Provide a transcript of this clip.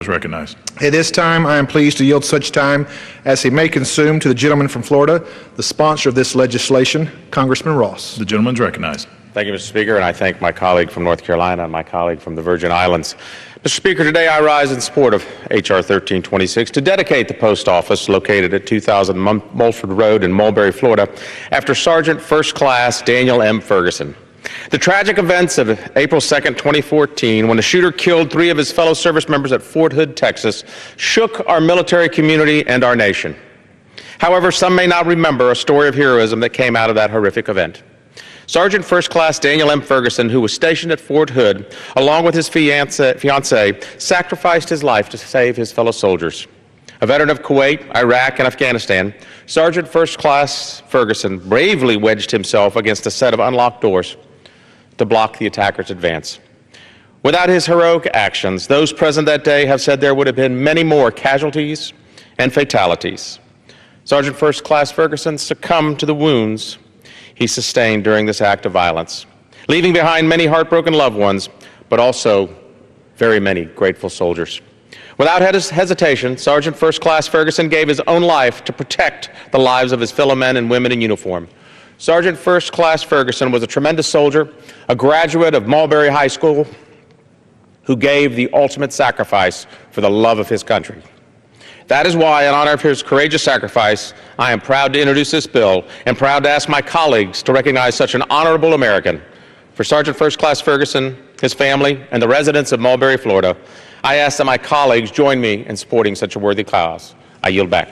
Is recognized. At this time, I am pleased to yield such time as he may consume to the gentleman from Florida, the sponsor of this legislation, Congressman Ross. The gentleman is recognized. Thank you, Mr. Speaker, and I thank my colleague from North Carolina and my colleague from the Virgin Islands. Mr. Speaker, today I rise in support of H.R. 1326 to dedicate the post office located at 2000 Mulford Road in Mulberry, Florida, after Sergeant First Class Daniel M. Ferguson. The tragic events of April 2nd, 2014, when the shooter killed 3 of his fellow service members at Fort Hood, Texas, shook our military community and our nation. However, some may not remember a story of heroism that came out of that horrific event. Sergeant First Class Daniel M. Ferguson, who was stationed at Fort Hood, along with his fiancée, sacrificed his life to save his fellow soldiers. A veteran of Kuwait, Iraq, and Afghanistan, Sergeant First Class Ferguson bravely wedged himself against a set of unlocked doors to block the attacker's advance. Without his heroic actions, those present that day have said there would have been many more casualties and fatalities. Sergeant First Class Ferguson succumbed to the wounds he sustained during this act of violence, leaving behind many heartbroken loved ones, but also very many grateful soldiers. Without hesitation, Sergeant First Class Ferguson gave his own life to protect the lives of his fellow men and women in uniform. Sergeant First Class Ferguson was a tremendous soldier, a graduate of Mulberry High School, who gave the ultimate sacrifice for the love of his country. That is why, in honor of his courageous sacrifice, I am proud to introduce this bill and proud to ask my colleagues to recognize such an honorable American. For Sergeant First Class Ferguson, his family, and the residents of Mulberry, Florida, I ask that my colleagues join me in supporting such a worthy cause. I yield back.